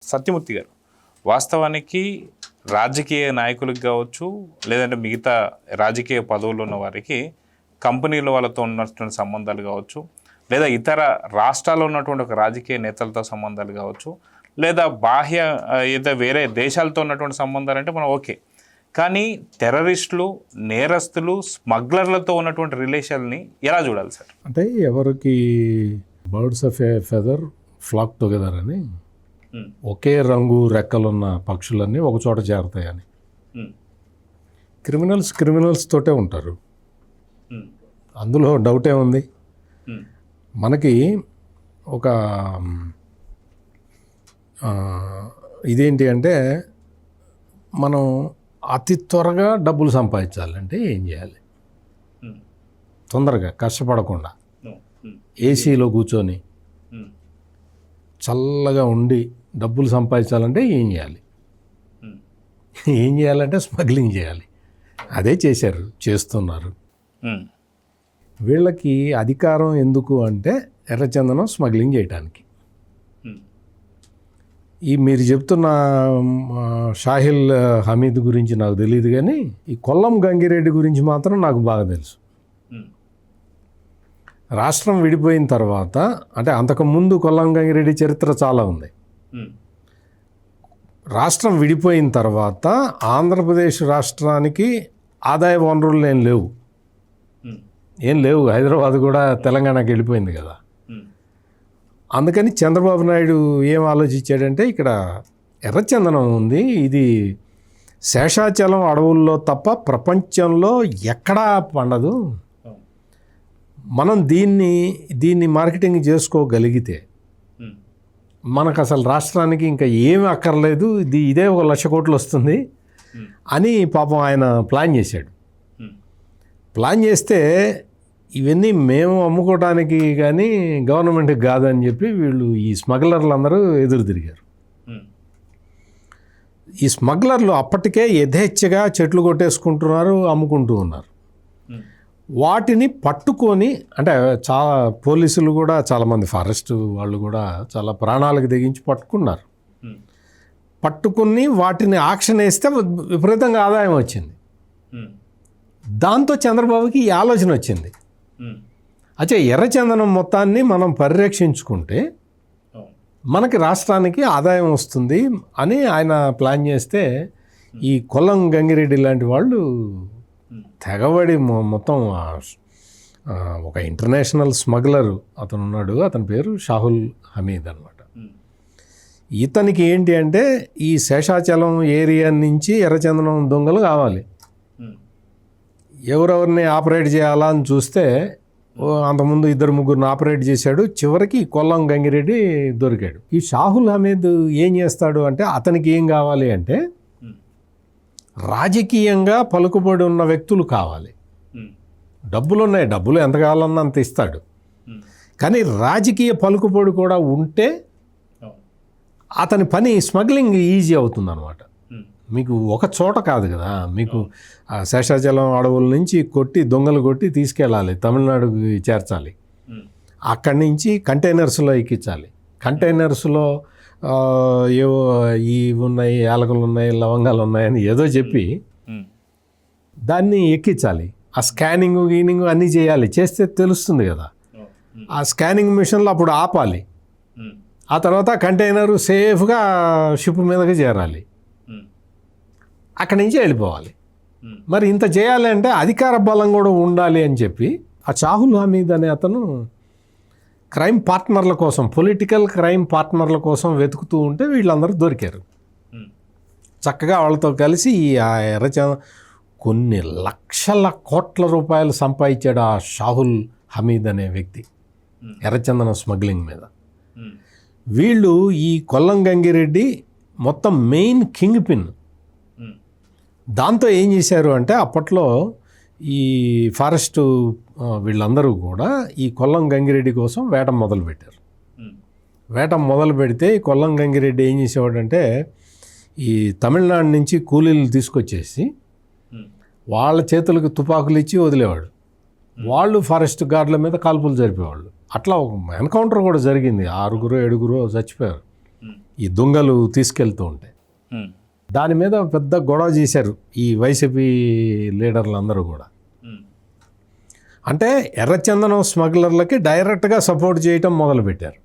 సత్యమూర్తి గారు, వాస్తవానికి రాజకీయ నాయకులకు కావచ్చు, లేదంటే మిగతా రాజకీయ పదవుల్లో ఉన్న వారికి కంపెనీల వాళ్ళతో ఉన్నటువంటి సంబంధాలు కావచ్చు, లేదా ఇతర రాష్ట్రాల్లో ఉన్నటువంటి ఒక రాజకీయ నేతలతో సంబంధాలు కావచ్చు, లేదా బాహ్య ఏదో వేరే దేశాలతో ఉన్నటువంటి సంబంధాలు అంటే మనం ఓకే. కానీ టెర్రరిస్టులు, నేరస్తులు, స్మగ్లర్లతో ఉన్నటువంటి రిలేషన్ని ఎలా చూడాలి సార్? అంటే ఎవరికి birds of A feather flock together అని, ఒకే రంగు రెక్కలున్న పక్షులన్నీ ఒక చోట చేరతాయని. క్రిమినల్స్ తోటే ఉంటారు, అందులో డౌటే ఉంది. మనకి ఒక ఇదేంటి అంటే, మనం అతి త్వరగా డబ్బులు సంపాదించాలంటే ఏం చేయాలి? తొందరగా కష్టపడకుండా ఏసీలో కూర్చొని చల్లగా ఉండి డబ్బులు సంపాదించాలంటే ఏం చేయాలి? ఏం చేయాలంటే స్మగ్లింగ్ చేయాలి. అదే చేస్తున్నారు. వీళ్ళకి అధికారం ఎందుకు అంటే ఎర్రచందనం స్మగ్లింగ్ చేయడానికి. ఈ మీరు చెప్తున్న షాహిల్ హమీద్ గురించి నాకు తెలియదు, కానీ ఈ కొల్లం గంగిరెడ్డి గురించి మాత్రం నాకు బాగా తెలుసు. రాష్ట్రం విడిపోయిన తర్వాత, అంటే అంతకుముందు కొల్లం గంగిరెడ్డి చరిత్ర చాలా ఉంది. రాష్ట్రం విడిపోయిన తర్వాత ఆంధ్రప్రదేశ్ రాష్ట్రానికి ఆదాయ వనరులు ఏం లేవు. హైదరాబాద్ కూడా తెలంగాణకి వెళ్ళిపోయింది కదా. అందుకని చంద్రబాబు నాయుడు ఏం ఆలోచించాడంటే, ఇక్కడ ఎర్రచందనం ఉంది, ఇది శేషాచలం అడవుల్లో తప్ప ప్రపంచంలో ఎక్కడా పండదు, మనం దీన్ని మార్కెటింగ్ చేసుకోగలిగితే మనకు అసలు రాష్ట్రానికి ఇంకా ఏమీ అక్కర్లేదు, ఇదే 1,00,000 కోట్లు వస్తుంది అని పాపం ఆయన ప్లాన్ చేశాడు. ప్లాన్ చేస్తే ఇవన్నీ మేము అమ్ముకోవడానికి కానీ గవర్నమెంట్కి కాదని చెప్పి వీళ్ళు ఈ స్మగ్లర్లు అందరూ ఎదురు తిరిగారు. ఈ స్మగ్లర్లు అప్పటికే యథేచ్ఛగా చెట్లు కొట్టేసుకుంటున్నారు, అమ్ముకుంటూ ఉన్నారు. వాటిని పట్టుకొని, అంటే చాలా పోలీసులు కూడా, చాలామంది ఫారెస్ట్ వాళ్ళు కూడా చాలా ప్రాణాలకు తెగించి పట్టుకున్నారు. పట్టుకుని వాటిని ఆక్షన్ వేస్తే విపరీతంగా ఆదాయం వచ్చింది. దాంతో చంద్రబాబుకి ఈ ఆలోచన వచ్చింది, అచ్చా ఎర్రచందనం మొత్తాన్ని మనం పరిరక్షించుకుంటే మనకి రాష్ట్రానికి ఆదాయం వస్తుంది అని ఆయన ప్లాన్ చేస్తే, ఈ కొల్లం గంగిరెడ్డి లాంటి వాళ్ళు తెగబడి మొత్తం ఒక ఇంటర్నేషనల్ స్మగ్లర్ అతను ఉన్నాడు, అతని పేరు షాహుల్ హమీద్ అనమాట. ఇతనికి ఏంటి అంటే, ఈ శేషాచలం ఏరియా నుంచి ఎర్రచందనం దొంగలు కావాలి, ఎవరెవరిని ఆపరేట్ చేయాలా అని చూస్తే అంతకుముందు 2-3 ఆపరేట్ చేశాడు. చివరికి కొల్లం గంగిరెడ్డి దొరికాడు. ఈ షాహుల్ హమీద్ ఏం చేస్తాడు అంటే, అతనికి ఏం కావాలి అంటే, రాజకీయంగా పలుకుబడి ఉన్న వ్యక్తులు కావాలి. డబ్బులు ఉన్నాయి, డబ్బులు ఎంత కావాలన్నా అంత ఇస్తాడు, కానీ రాజకీయ పలుకుబడి కూడా ఉంటే అతని పని స్మగ్లింగ్ ఈజీ అవుతుంది అనమాట. మీకు ఒక చోట కాదు కదా, మీకు శేషాచలం అడవుల నుంచి దొంగలు కొట్టి తీసుకెళ్ళాలి, తమిళనాడుకి చేర్చాలి, అక్కడి నుంచి కంటైనర్స్లో ఎక్కించాలి. కంటైనర్స్లో ఏవో ఇవి ఉన్నాయి, యాలకులు ఉన్నాయి, లవంగాలు ఉన్నాయని ఏదో చెప్పి దాన్ని ఎక్కించాలి. ఆ స్కానింగ్ అన్నీ చేయాలి, చేస్తే తెలుస్తుంది కదా. ఆ స్కానింగ్ మిషన్లో అప్పుడు ఆపాలి, ఆ తర్వాత కంటైనరు సేఫ్గా షిప్ మీదకి చేరాలి, అక్కడి నుంచి వెళ్ళిపోవాలి. మరి ఇంత చేయాలంటే అధికార బలం కూడా ఉండాలి అని చెప్పి ఆ షాహుల్ హమీద్ అనే అతను క్రైమ్ పార్ట్నర్ల కోసం, పొలిటికల్ క్రైమ్ పార్ట్నర్ల కోసం వెతుకుతూ ఉంటే వీళ్ళందరూ దొరికారు. చక్కగా వాళ్ళతో కలిసి ఆ ఎర్రచందనం కొన్ని లక్షల కోట్ల రూపాయలు సంపాదించాడు ఆ షాహుల్ హమీద్ అనే వ్యక్తి ఎర్రచందనం స్మగ్లింగ్ మీద. వీళ్ళు ఈ కొల్లం గంగిరెడ్డి మొత్తం మెయిన్ కింగ్ పిన్. దాంతో ఏం చేశారు అంటే, అప్పట్లో ఈ ఫారెస్టు వీళ్ళందరూ కూడా ఈ కొల్లం గంగిరెడ్డి కోసం వేట మొదలుపెట్టారు. వేట మొదలు పెడితే కొల్లం గంగిరెడ్డి ఏం చేసేవాడంటే, ఈ తమిళనాడు నుంచి కూలీలు తీసుకొచ్చేసి వాళ్ళ చేతులకు తుపాకులు ఇచ్చి వదిలేవాడు. వాళ్ళు ఫారెస్ట్ గార్డుల మీద కాల్పులు జరిపేవాళ్ళు. అట్లా ఒక ఎన్కౌంటర్ కూడా జరిగింది, 6-7 చచ్చిపోయారు ఈ దొంగలు తీసుకెళ్తూ ఉంటాయి. దాని మీద పెద్ద గొడవ చేశారు ఈ వైసీపీ లీడర్లు అందరూ కూడా. అంటే ఎర్రచందనం స్మగ్లర్లకి డైరెక్ట్గా సపోర్ట్ చేయటం మొదలుపెట్టారు.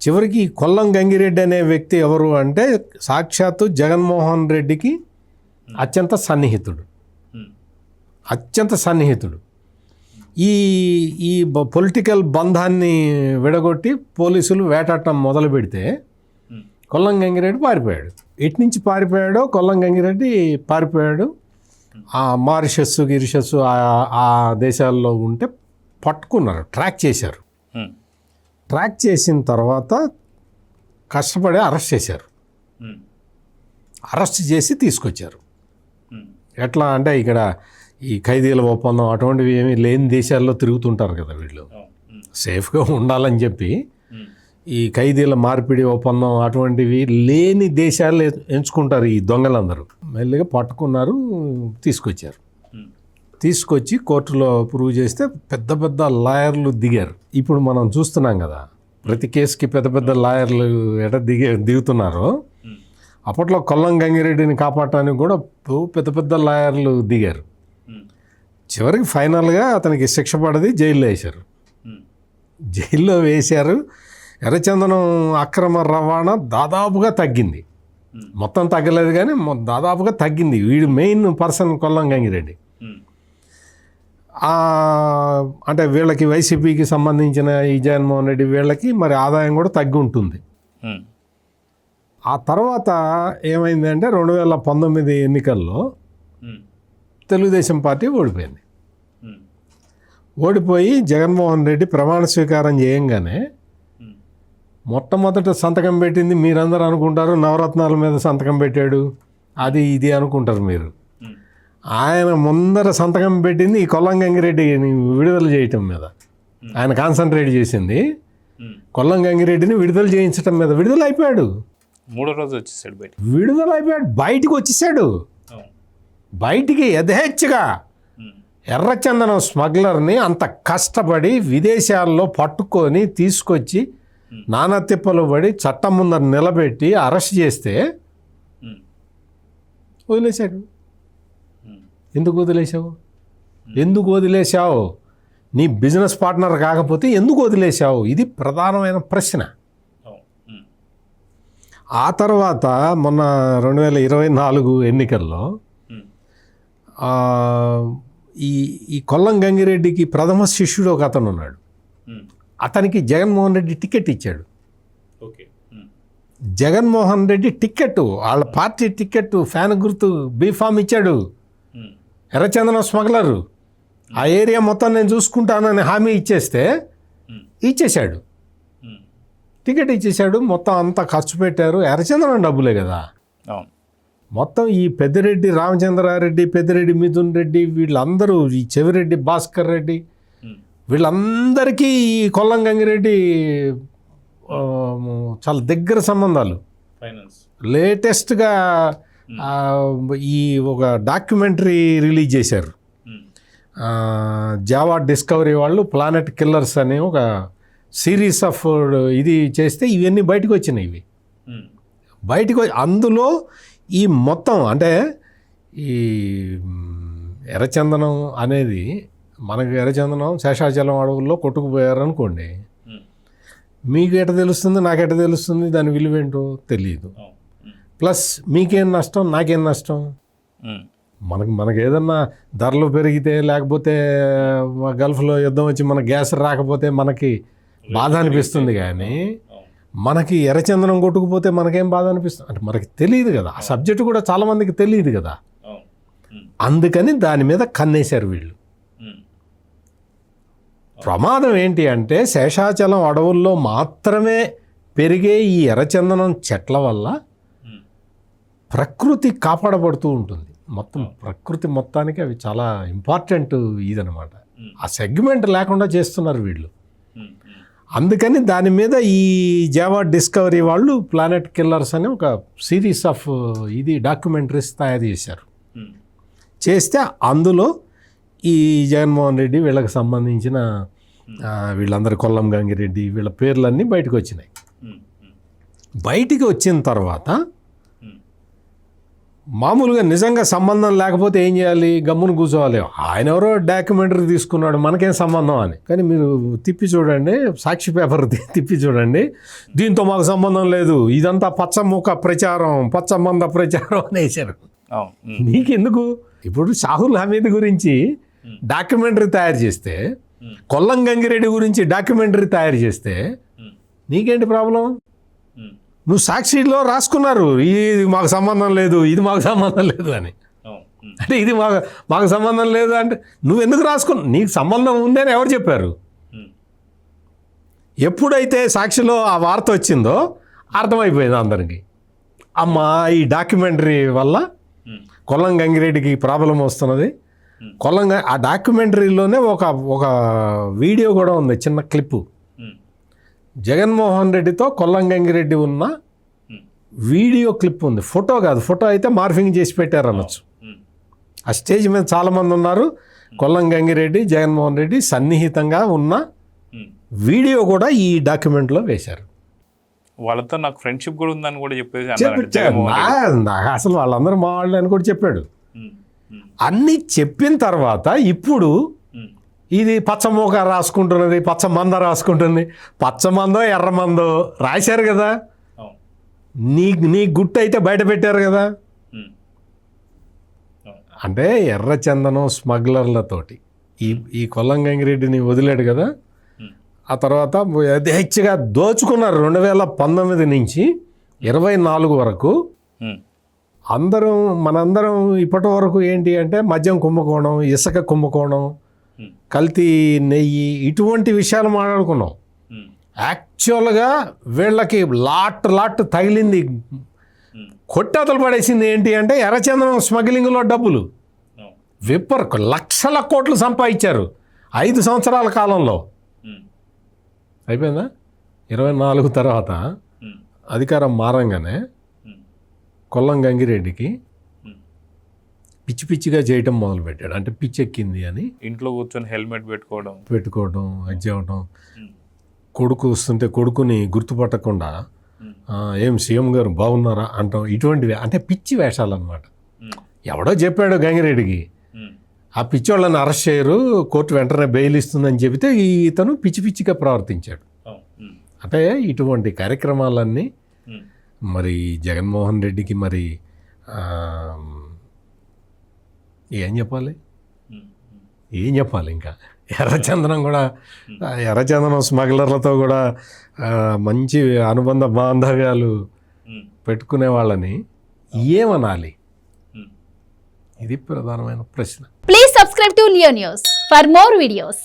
చివరికి ఈ కొల్లం గంగిరెడ్డి అనే వ్యక్తి ఎవరు అంటే సాక్షాత్తు జగన్మోహన్ రెడ్డికి అత్యంత సన్నిహితుడు. ఈ ఈ పొలిటికల్ బంధాన్ని విడగొట్టి పోలీసులు వేటాడటం మొదలు పెడితే కొల్లం గంగిరెడ్డి పారిపోయాడు. ఎటు నుంచి పారిపోయాడో కొల్లం గంగిరెడ్డి పారిపోయాడు. ఆ మారిషస్ గిరిషస్ ఆ దేశాల్లో ఉంటే పట్టుకున్నారు, ట్రాక్ చేశారు. ట్రాక్ చేసిన తర్వాత కష్టపడి అరెస్ట్ చేశారు. అరెస్ట్ చేసి తీసుకొచ్చారు. ఎట్లా అంటే ఇక్కడ ఈ ఖైదీల ఒప్పందం అటువంటివి ఏమీ లేని దేశాల్లో తిరుగుతుంటారు కదా వీళ్ళు, సేఫ్గా ఉండాలని చెప్పి ఈ ఖైదీల మార్పిడి ఒప్పందం అటువంటివి లేని దేశాలు ఎంచుకుంటారు ఈ దొంగలందరూ. మెల్లిగా పట్టుకున్నారు, తీసుకొచ్చారు. తీసుకొచ్చి కోర్టులో ప్రూవ్ చేస్తే పెద్ద పెద్ద లాయర్లు దిగారు. ఇప్పుడు మనం చూస్తున్నాం కదా ప్రతి కేసుకి పెద్ద పెద్ద లాయర్లు దిగుతున్నారో, అప్పట్లో కొల్లం గంగిరెడ్డిని కాపాడటానికి కూడా పెద్ద పెద్ద లాయర్లు దిగారు. చివరికి ఫైనల్గా అతనికి శిక్ష పడది, జైల్లో వేశారు. జైల్లో వేశారు. ఎర్రచందనం అక్రమ రవాణా దాదాపుగా తగ్గింది. మొత్తం తగ్గలేదు కానీ దాదాపుగా తగ్గింది. వీడు మెయిన్ పర్సన్ కొల్లం గంగిరెడ్డి. అంటే వీళ్ళకి వైసీపీకి సంబంధించిన ఈ జగన్మోహన్ రెడ్డి వీళ్ళకి మరి ఆదాయం కూడా తగ్గి ఉంటుంది. ఆ తర్వాత ఏమైందంటే 2019 ఎన్నికల్లో తెలుగుదేశం పార్టీ ఓడిపోయింది. ఓడిపోయి జగన్మోహన్ రెడ్డి ప్రమాణ స్వీకారం చేయంగానే మొట్టమొదట సంతకం పెట్టింది మీరందరూ అనుకుంటారు నవరత్నాల మీద సంతకం పెట్టాడు అది ఇది అనుకుంటారు మీరు. ఆయన ముందర సంతకం పెట్టింది ఈ కొల్లం గంగిరెడ్డిని విడుదల చేయటం మీద. ఆయన కాన్సన్ట్రేట్ చేసింది కొల్లం గంగిరెడ్డిని విడుదల చేయించడం మీద. విడుదల అయిపోయాడు, 3వ రోజు వచ్చేసాడు బయట. విడుదల అయిపోయాడు, బయటికి వచ్చేసాడు. బయటికి యథేచ్ఛగా ఎర్రచందనం స్మగ్లర్ని అంత కష్టపడి విదేశాల్లో పట్టుకొని తీసుకొచ్చి నానా తిప్పలు పడి చట్టం ముందర నిలబెట్టి అరెస్ట్ చేస్తే వదిలేశాడు. ఎందుకు వదిలేశావు? నీ బిజినెస్ పార్ట్నర్ కాకపోతే ఎందుకు వదిలేశావు? ఇది ప్రధానమైన ప్రశ్న. ఆ తర్వాత మొన్న 2024 ఎన్నికల్లో ఈ కొల్లం గంగిరెడ్డికి ప్రథమ శిష్యుడు ఒక అతను ఉన్నాడు. అతనికి జగన్మోహన్ రెడ్డి టికెట్ ఇచ్చాడు. జగన్మోహన్ రెడ్డి టికెట్, వాళ్ళ పార్టీ టికెట్, ఫ్యాన్ గుర్తు, బీఫామ్ ఇచ్చాడు. ఎర్రచందనం స్మగ్లరు ఆ ఏరియా మొత్తం నేను చూసుకుంటానని హామీ ఇచ్చేశాడు. టికెట్ ఇచ్చేశాడు. మొత్తం అంతా ఖర్చు పెట్టారు. ఎర్రచందనం డబ్బులే కదా. మొత్తం ఈ పెద్దిరెడ్డి రామచంద్రారెడ్డి, పెద్దిరెడ్డి మిథున్ రెడ్డి, వీళ్ళందరూ, ఈ చెవిరెడ్డి భాస్కర్ రెడ్డి, వీళ్ళందరికీ ఈ కొల్లం గంగిరెడ్డి చాలా దగ్గర సంబంధాలు. లేటెస్ట్గా ఈ ఒక డాక్యుమెంటరీ రిలీజ్ చేశారు జావా డిస్కవరీ వాళ్ళు. ప్లానెట్ కిల్లర్స్ అనే ఒక సిరీస్ ఆఫ్ ఇది చేస్తే ఇవన్నీ బయటకు వచ్చినాయి. ఇవి బయటకు అందులో ఈ మొత్తం అంటే ఈ ఎర్రచందనం అనేది, మనకు ఎర్రచందనం శేషాచలం అడవుల్లో కొట్టుకుపోయారనుకోండి, మీకు ఎట తెలుస్తుంది, నాకెట తెలుస్తుంది, దాని విలువేంటో తెలియదు. ప్లస్ మీకేం నష్టం, నాకేం నష్టం? మనకు ఏదన్నా ధరలు పెరిగితే, లేకపోతే గల్ఫ్లో యుద్ధం వచ్చి మన గ్యాస్ రాకపోతే మనకి బాధ అనిపిస్తుంది. కానీ మనకి ఎర్రచందనం కొట్టుకుపోతే మనకేం బాధ అనిపిస్తుంది అంటే మనకి తెలియదు కదా. ఆ సబ్జెక్టు కూడా చాలామందికి తెలియదు కదా. అందుకని దాని మీద కన్నేశారు వీళ్ళు. ప్రమాదం ఏంటి అంటే శేషాచలం అడవుల్లో మాత్రమే పెరిగే ఈ ఎర్రచందనం చెట్ల వల్ల ప్రకృతి కాపాడబడుతూ ఉంటుంది. మొత్తం ప్రకృతి మొత్తానికి అవి చాలా ఇంపార్టెంట్ ఇదనమాట. ఆ సెగ్మెంట్ లేకుండా చేస్తున్నారు వీళ్ళు. అందుకని దాని మీద ఈ జావా డిస్కవరీ వాళ్ళు ప్లానెట్ కిల్లర్స్ అని ఒక సిరీస్ ఆఫ్ ఇది డాక్యుమెంటరీస్ తయారు చేశారు. చేస్తే అందులో ఈ జగన్మోహన్ రెడ్డి వీళ్ళకి సంబంధించిన వీళ్ళందరూ, కొల్లం గంగిరెడ్డి వీళ్ళ పేర్లన్నీ బయటకు వచ్చినాయి. బయటికి వచ్చిన తర్వాత మామూలుగా నిజంగా సంబంధం లేకపోతే ఏం చేయాలి? గమ్మున కూర్చోవాలి. ఆయన ఎవరో డాక్యుమెంటరీ తీసుకున్నాడు, మనకేం సంబంధం అని. కానీ మీరు తిప్పి చూడండి, సాక్షి పేపర్ తిప్పి చూడండి, దీంతో మాకు సంబంధం లేదు, ఇదంతా పచ్చముఖ ప్రచారం, పచ్చమంద ప్రచారం అని వేశారు. నీకెందుకు? ఇప్పుడు షాహుల్ హమీద్ గురించి డాక్యుమెంటరీ తయారు చేస్తే, కొల్లం గంగిరెడ్డి గురించి డాక్యుమెంటరీ తయారు చేస్తే నీకేంటి ప్రాబ్లం? నువ్వు సాక్షిలో రాసుకున్నారు ఇది మాకు సంబంధం లేదు, ఇది మాకు సంబంధం లేదు అని. అంటే ఇది మాకు సంబంధం లేదు అంటే నువ్వు ఎందుకు రాసుకున్నావు? నీకు సంబంధం ఉందని ఎవరు చెప్పారు? ఎప్పుడైతే సాక్షిలో ఆ వార్త వచ్చిందో అర్థమైపోయింది అందరికీ, అమ్మా ఈ డాక్యుమెంటరీ వల్ల కొల్లం గంగిరెడ్డికి ప్రాబ్లం వస్తున్నది. ఆ డాక్యుమెంటరీలోనే ఒక వీడియో కూడా ఉంది, చిన్న క్లిప్పు. జగన్మోహన్ రెడ్డితో కొల్లం గంగిరెడ్డి ఉన్న వీడియో క్లిప్ ఉంది, ఫోటో కాదు. ఫోటో అయితే మార్ఫింగ్ చేసి పెట్టారు అనొచ్చు. ఆ స్టేజ్ మీద చాలామంది ఉన్నారు, కొల్లం గంగిరెడ్డి, జగన్మోహన్ రెడ్డి సన్నిహితంగా ఉన్న వీడియో కూడా ఈ డాక్యుమెంట్లో వేశారు. వాళ్ళతో నాకు ఫ్రెండ్షిప్ కూడా ఉందని కూడా చెప్పేసి నాకు అసలు వాళ్ళందరూ మా వాళ్ళు అని కూడా చెప్పాడు. అన్నీ చెప్పిన తర్వాత ఇప్పుడు ఇది పచ్చమూక రాసుకుంటున్నది, పచ్చమంద రాసుకుంటుంది. పచ్చమందో ఎర్రమందో రాశారు కదా, నీ గుట్టు అయితే బయట పెట్టారు కదా. అంటే ఎర్రచందనం స్మగ్లర్లతోటి ఈ కొల్లం గంగిరెడ్డిని వదిలాడు కదా. ఆ తర్వాత యథేచ్ఛగా దోచుకున్నారు. 2019 నుంచి 24 వరకు మనందరం ఇప్పటి వరకు ఏంటి అంటే మద్యం కుంభకోణం, ఇసుక కుంభకోణం, కల్తీ నెయ్యి, ఇటువంటి విషయాలు మాట్లాడుకున్నాం. యాక్చువల్గా వీళ్ళకి లాట్ తగిలింది, కొట్టేతలు పడేసింది ఏంటి అంటే ఎర్రచందనం స్మగ్లింగ్లో డబ్బులు లక్షల కోట్లు సంపాదించారు 5 సంవత్సరాల కాలంలో. అయిపోయిందా? 24 తర్వాత అధికారం మారంగానే కొల్లం గంగిరెడ్డికి పిచ్చి పిచ్చిగా చేయటం మొదలుపెట్టాడు. అంటే పిచ్చి ఎక్కింది అని ఇంట్లో కూర్చొని హెల్మెట్ పెట్టుకోవడం అది చేయటం. కొడుకు వస్తుంటే కొడుకుని గుర్తుపట్టకుండా ఏం సీఎం గారు బాగున్నారా అంటాం. ఇటువంటివి అంటే పిచ్చి వేషాలు అన్నమాట. ఎవడో చెప్పాడు గంగిరెడ్డికి, ఆ పిచ్చి వాళ్ళని అరెస్ట్ చేయరు, కోర్టు వెంటనే బెయిల్ ఇస్తుందని చెబితే ఇతను పిచ్చి పిచ్చిగా ప్రవర్తించాడు. అంటే ఇటువంటి కార్యక్రమాలన్నీ మరి జగన్మోహన్ రెడ్డికి మరి ఏం చెప్పాలి ఇంకా. ఎర్రచందనం స్మగ్లర్లతో కూడా మంచి అనుబంధ బాంధవ్యాలు పెట్టుకునే వాళ్ళని ఏమనాలి? ఇది ప్రధానమైన ప్రశ్న. Please subscribe to Leo news for more videos.